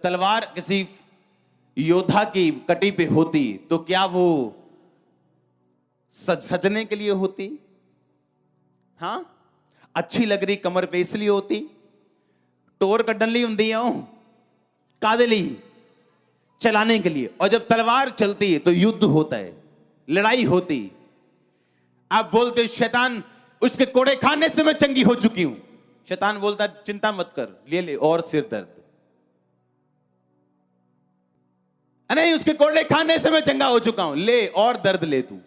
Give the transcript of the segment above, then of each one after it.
तलवार किसी योद्धा की कटी पे होती तो क्या वो सजने के लिए होती? हाँ, अच्छी लग रही कमर पे इसलिए होती? टोर कड्डन ली हुंदी है कादे ली? चलाने के लिए। और जब तलवार चलती है तो युद्ध होता है, लड़ाई होती। आप बोलते शैतान उसके कोड़े खाने से मैं चंगी हो चुकी हूं। शैतान बोलता चिंता मत कर, ले ले और सिर दर्द। नहीं, उसके कोड़े खाने से मैं चंगा हो चुका हूं, ले और दर्द ले तू।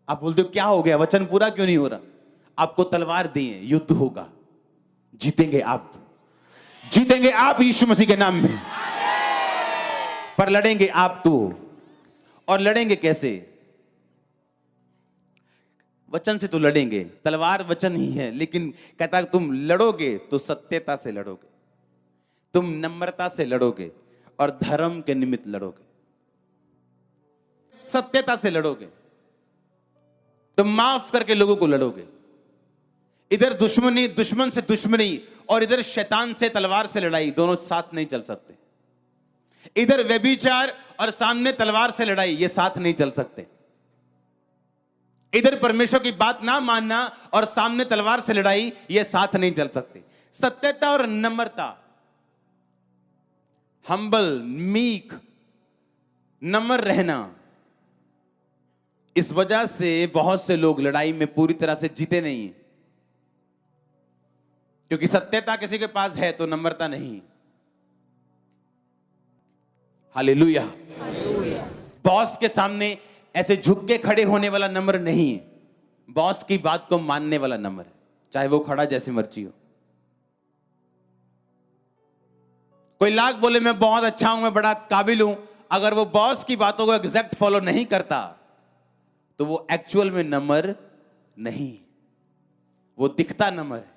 आप बोलते हो क्या हो गया, वचन पूरा क्यों नहीं हो रहा? आपको तलवार दी है, युद्ध होगा, जीतेंगे आप, जीतेंगे आप यीशु मसीह के नाम में। पर लड़ेंगे आप तो, और लड़ेंगे कैसे? वचन से तो लड़ेंगे, तलवार वचन ही है, लेकिन कहता तुम लड़ोगे तो सत्यता से लड़ोगे, तुम नम्रता से लड़ोगे और धर्म के निमित्त लड़ोगे, सत्यता से लड़ोगे, तुम माफ करके लोगों को लड़ोगे। इधर दुश्मनी, दुश्मन से दुश्मनी, और इधर शैतान से तलवार से लड़ाई, दोनों साथ नहीं चल सकते। इधर व्यभिचार और सामने तलवार से लड़ाई, ये साथ नहीं चल सकते। इधर परमेश्वर की बात ना मानना और सामने तलवार से लड़ाई, ये साथ नहीं चल सकते। सत्यता और नम्रता, हम्बल, मीक, नम्र रहना, इस वजह से बहुत से लोग लड़ाई में पूरी तरह से जीते नहीं हैं, क्योंकि सत्यता किसी के पास है तो नम्रता नहीं। हालेलुया। बॉस के सामने ऐसे झुक के खड़े होने वाला नम्र नहीं है, बॉस की बात को मानने वाला नम्र है, चाहे वो खड़ा जैसी मर्जी हो। कोई लाख बोले मैं बहुत अच्छा हूं, मैं बड़ा काबिल हूं, अगर वो बॉस की बातों को एग्जैक्ट फॉलो नहीं करता तो वो एक्चुअल में नम्र नहीं, वो दिखता नम्र है,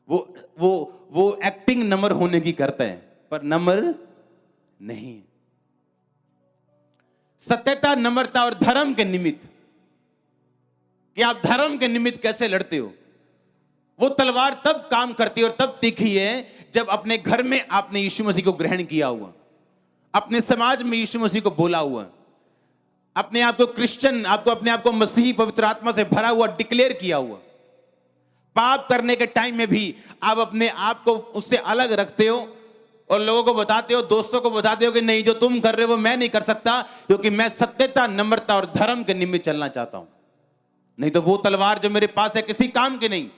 वो एक्टिंग नम्र होने की करते हैं, पर नम्र नहीं। सत्यता, नम्रता और धर्म के निमित्त, कि आप धर्म के निमित्त कैसे लड़ते हो, वो तलवार तब काम करती है और तब तीखी है जब अपने घर में आपने यीशु मसीह को ग्रहण किया हुआ, अपने समाज में यीशु मसीह को बोला हुआ, अपने आप को क्रिश्चियन, आपको अपने आप को मसीही पवित्र आत्मा से भरा हुआ डिक्लेयर किया हुआ। पाप करने के टाइम में भी आप अपने आप को उससे अलग रखते हो और लोगों को बताते हो, दोस्तों को बताते हो कि नहीं, जो तुम कर रहे हो वो मैं नहीं कर सकता, क्योंकि मैं सत्यता, नम्रता और धर्म के निमित्त चलना चाहता हूं। नहीं तो वो तलवार जो मेरे पास है किसी काम की नहीं,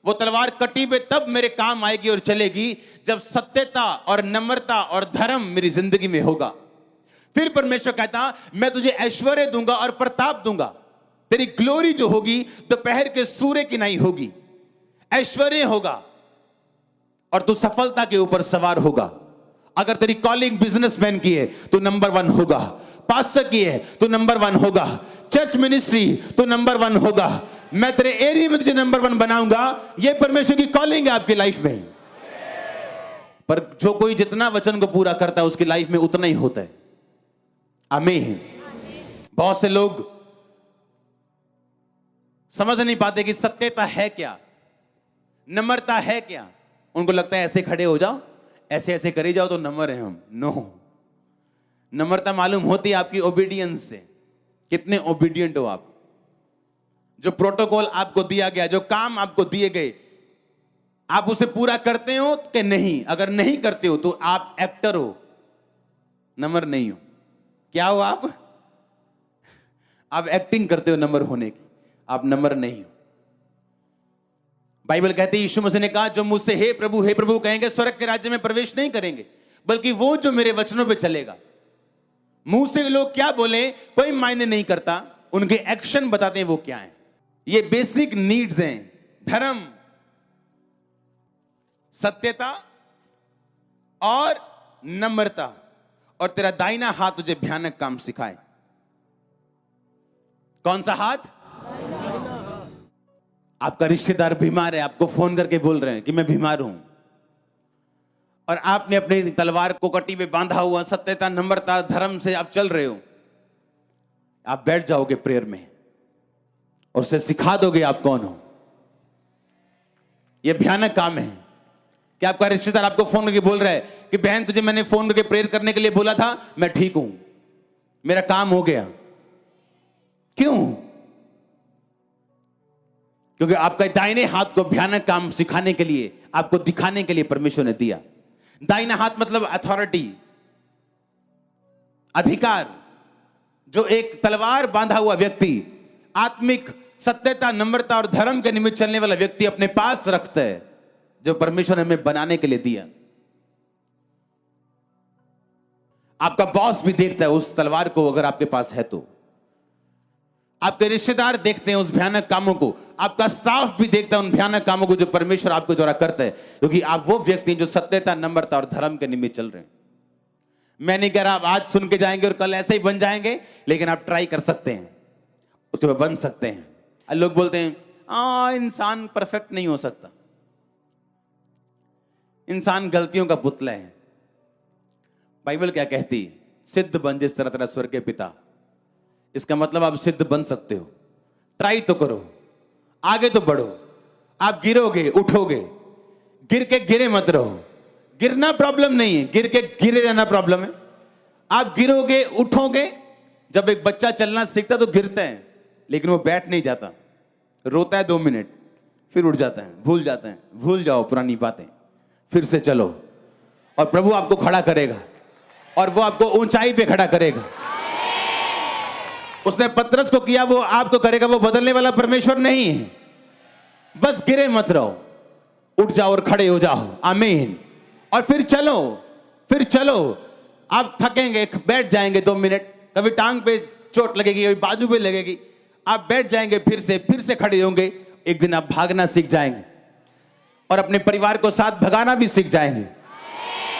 वो तलवार कटी पे तब मेरे काम आएगी और चलेगी जब सत्यता और नम्रता और धर्म मेरी जिंदगी में होगा। फिर परमेश्वर कहता मैं तुझे ऐश्वर्य दूंगा और प्रताप दूंगा, तेरी ग्लोरी जो होगी दोपहर के सूर्य की नहीं होगी, ऐश्वर्य होगा और तू सफलता के ऊपर सवार होगा। अगर तेरी कॉलिंग बिजनेसमैन की है तो नंबर 1 होगा, पास्टर की है तो नंबर 1 होगा, चर्च मिनिस्ट्री तो नंबर 1 होगा। मैं तेरे एरिया में तुझे नंबर 1 बनाऊंगा, यह परमेश्वर की कॉलिंग है आपकी लाइफ में। पर जो कोई जितना वचन को पूरा करता है उसकी लाइफ में उतना ही होता है। आमीन। बहुत से लोग समझ नहीं पाते कि सत्यता है क्या, नम्रता है क्या। उनको लगता है ऐसे खड़े हो जाओ, ऐसे ऐसे करे जाओ तो नम्र हैं हम। नो, नम्रता मालूम होती है आपकी ओबीडियंस से, कितने ओबीडियंट हो आप। जो प्रोटोकॉल आपको दिया गया, जो काम आपको दिए गए, आप उसे पूरा करते हो कि नहीं। अगर नहीं करते हो तो आप एक्टर हो, नम्र नहीं हो। क्या हो आप एक्टिंग करते हो नम्र होने की, आप नम्र नहीं हो। बाइबल कहती है, यीशु मसीह ने कहा जो मुझसे हे प्रभु कहेंगे स्वर्ग के राज्य में प्रवेश नहीं करेंगे, बल्कि वो जो मेरे वचनों पे चलेगा। मुंह से लोग क्या बोले कोई मायने नहीं करता, उनके एक्शन बताते हैं वो क्या है। ये बेसिक नीड्स हैं, धर्म, सत्यता और नम्रता। और तेरा दाहिना हाथ तुझे भयानक काम सिखाए। कौन सा हाथ? आपका रिश्तेदार बीमार है, आपको फोन करके बोल रहे हैं कि मैं बीमार हूं, और आपने अपनी तलवार को कटी में बांधा हुआ, सत्यता, नम्रता, धर्म से आप चल रहे हो। आप बैठ जाओगे प्रेयर में और उसे सिखा दोगे आप कौन हो। यह भयानक काम है। कि आपका रिश्तेदार आपको फोन करके बोल रहा है कि बहन तुझे मैंने फोन करके प्रेयर करने के लिए बोला था, मैं ठीक हूं, मेरा काम हो गया। क्यों? क्योंकि आपका दाहिने हाथ को भयानक काम सिखाने के लिए, आपको दिखाने के लिए परमेश्वर ने दिया। दाहिना हाथ मतलब अथॉरिटी, अधिकार। जो एक तलवार बांधा हुआ व्यक्ति आत्मिक सत्यता, नम्रता और धर्म के निमित्त चलने वाला व्यक्ति अपने पास रखता है, जो परमेश्वर ने हमें बनाने के लिए दिया। आपका बॉस भी देखता है उस तलवार को, अगर आपके पास है तो। आपके रिश्तेदार देखते हैं उस भयानक कामों को, आपका स्टाफ भी देखता है उन भयानक कामों को जो परमेश्वर आपके द्वारा करता है, क्योंकि आप वो व्यक्ति हैं जो सत्यता, नम्रता और धर्म के निमित्त चल रहे हैं। मैं नहीं कह रहा आप आज सुन के जाएंगे और कल ऐसे ही बन जाएंगे, लेकिन आप ट्राई कर सकते हैं, उसमें बन सकते हैं। लोग बोलते हैं इंसान परफेक्ट नहीं हो सकता, इंसान गलतियों का पुतला है। बाइबल क्या कहती? सिद्ध बन जिस तरह तेरा स्वर्ग के पिता। इसका मतलब आप सिद्ध बन सकते हो, ट्राई तो करो, आगे तो बढ़ो। आप गिरोगे, उठोगे, गिर के गिरे मत रहो। गिरना प्रॉब्लम नहीं है, गिर के गिरे जाना प्रॉब्लम है। आप गिरोगे, उठोगे। जब एक बच्चा चलना सीखता तो गिरता है, लेकिन वो बैठ नहीं जाता, रोता है 2 मिनट, फिर उठ जाता है, भूल जाता है। भूल जाओ पुरानी बातें, फिर से चलो, और प्रभु आपको खड़ा करेगा, और वो आपको ऊंचाई पे खड़ा करेगा। उसने पतरस को किया, वो आपको करेगा। वो बदलने वाला परमेश्वर नहीं है। बस गिरे मत रहो, उठ जाओ और खड़े हो जाओ। आमीन। और फिर चलो, फिर चलो। आप थकेंगे, बैठ जाएंगे 2 मिनट, कभी टांग पे चोट लगेगी, कभी बाजू पे लगेगी, आप बैठ जाएंगे, फिर से खड़े होंगे। एक दिन आप भागना सीख जाएंगे और अपने परिवार को साथ भगाना भी सीख जाएंगे।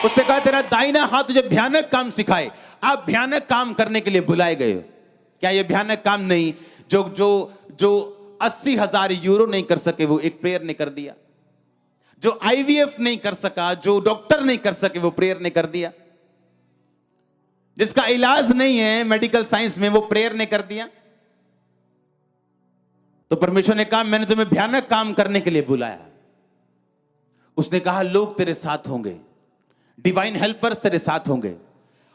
उसने कहा तेरा दाहिना हाथ तुझे भयानक काम सिखाए। आप भयानक काम करने के लिए बुलाए गए हो। क्या ये भयानक काम नहीं? जो जो जो 80,000 यूरो नहीं कर सके, वो एक प्रेयर ने कर दिया। जो आईवीएफ नहीं कर सका, जो डॉक्टर नहीं कर सके, वो प्रेयर ने कर दिया। जिसका इलाज नहीं है मेडिकल साइंस में, वो प्रेयर ने कर दिया। तो परमेश्वर ने कहा मैंने तुम्हें भयानक काम करने के लिए बुलाया। उसने कहा लोग तेरे साथ होंगे, डिवाइन हेल्पर्स तेरे साथ होंगे।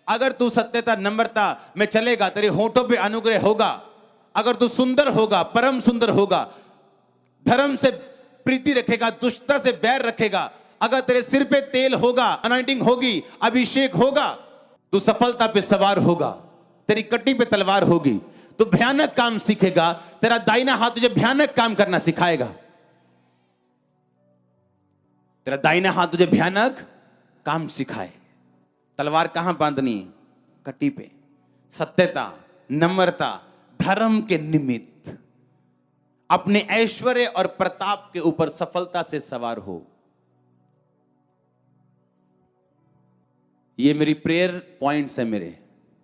अगर तू सत्यता, नम्रता में चलेगा, तेरे होठों पे अनुग्रह होगा। अगर तू सुंदर होगा, परम सुंदर होगा, धर्म से प्रीति रखेगा, दुष्टता से बैर रखेगा, अगर तेरे सिर पे तेल होगा, अनॉइंटिंग होगी, अभिषेक होगा, तू सफलता पे सवार होगा, तेरी कटी पे तलवार होगी, तो भयानक काम सीखेगा। तेरा दाहिना हाथ तुझे भयानक काम करना सिखाएगा। तेरा दाहिना हाथ तुझे भयानक काम सिखाए। तलवार कहां बांधनी है? कटी पे। सत्यता, नम्रता, धर्म के निमित्त अपने ऐश्वर्य और प्रताप के ऊपर सफलता से सवार हो। ये मेरी प्रेयर पॉइंट्स है मेरे,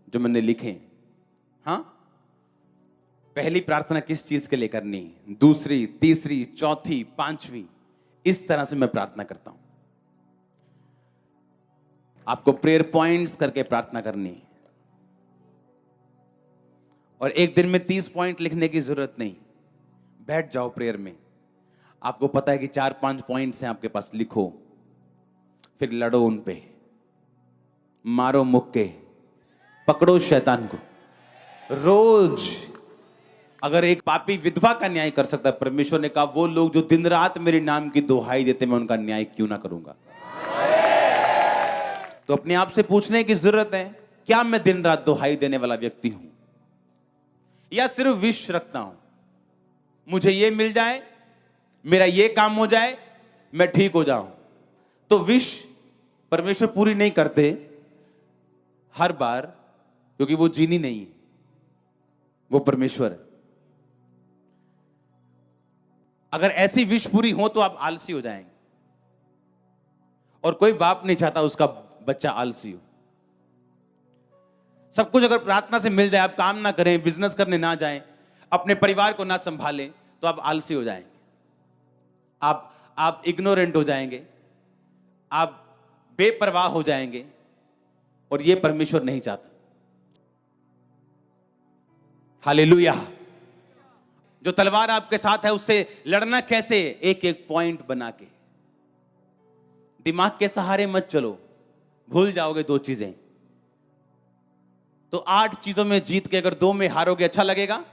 जो मैंने लिखे। हां, पहली प्रार्थना किस चीज के लिए करनी, दूसरी, तीसरी, चौथी, पांचवी, इस तरह से मैं प्रार्थना करता हूं। आपको प्रेयर पॉइंट्स करके प्रार्थना करनी है। और एक दिन में 30 पॉइंट लिखने की जरूरत नहीं। बैठ जाओ प्रेयर में। आपको पता है कि 4-5 पॉइंट्स हैं आपके पास, लिखो, फिर लड़ो उन पे, मारो मुक्के, पकड़ो शैतान को। रोज अगर एक पापी विधवा का न्याय कर सकता है, परमेश्वर ने कहा वो लोग जो दिन रात मेरे नाम की दुहाई देते, मैं उनका न्याय क्यों ना करूंगा। तो अपने आप से पूछने की जरूरत है, क्या मैं दिन रात दुहाई देने वाला व्यक्ति हूं, या सिर्फ विश रखता हूं, मुझे ये मिल जाए, मेरा ये काम हो जाए, मैं ठीक हो जाऊं। तो विश परमेश्वर पूरी नहीं करते हर बार, क्योंकि वो जीनी नहीं है, वो परमेश्वर है। अगर ऐसी विश पूरी हो तो आप आलसी हो जाएंगे, और कोई बाप नहीं चाहता उसका बच्चा आलसी हो। सब कुछ अगर प्रार्थना से मिल जाए, आप काम ना करें, बिजनेस करने ना जाएं, अपने परिवार को ना संभालें, तो आप आलसी हो जाएंगे, आप इग्नोरेंट हो जाएंगे, आप बेपरवाह हो जाएंगे, और यह परमेश्वर नहीं चाहता। हालेलुया। जो तलवार आपके साथ है उससे लड़ना कैसे? एक एक पॉइंट बना के, दिमाग के सहारे मत चलो, भूल जाओगे 2 चीजें। तो 8 चीजों में जीत के अगर 2 में हारोगे अच्छा लगेगा?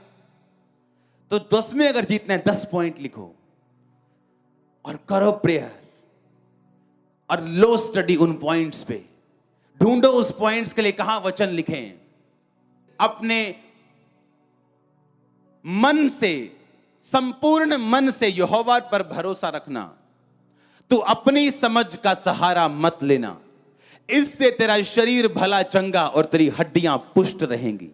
तो 10 में अगर जीतना है 10 पॉइंट लिखो और करो प्रेयर और लो स्टडी उन पॉइंट्स पे, ढूंढो उस पॉइंट्स के लिए कहां वचन लिखें। अपने मन से, संपूर्ण मन से यहोवा पर भरोसा रखना। तू अपनी समझ का सहारा मत लेना, इससे तेरा शरीर भला चंगा और तेरी हड्डियां पुष्ट रहेंगी।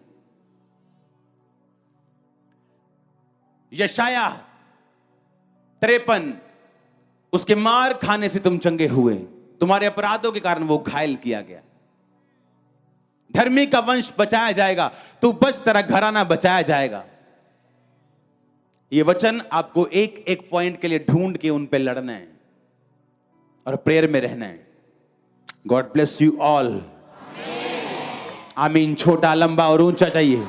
यशाया 53, उसके मार खाने से तुम चंगे हुए, तुम्हारे अपराधों के कारण वो घायल किया गया। धर्मी का वंश बचाया जाएगा, तू बच, तेरा घराना बचाया जाएगा। ये वचन आपको एक एक पॉइंट के लिए ढूंढ के उन पे लड़ना है और प्रेयर में रहना है। God bless you all. आमीन। छोटा, लंबा और ऊंचा चाहिए।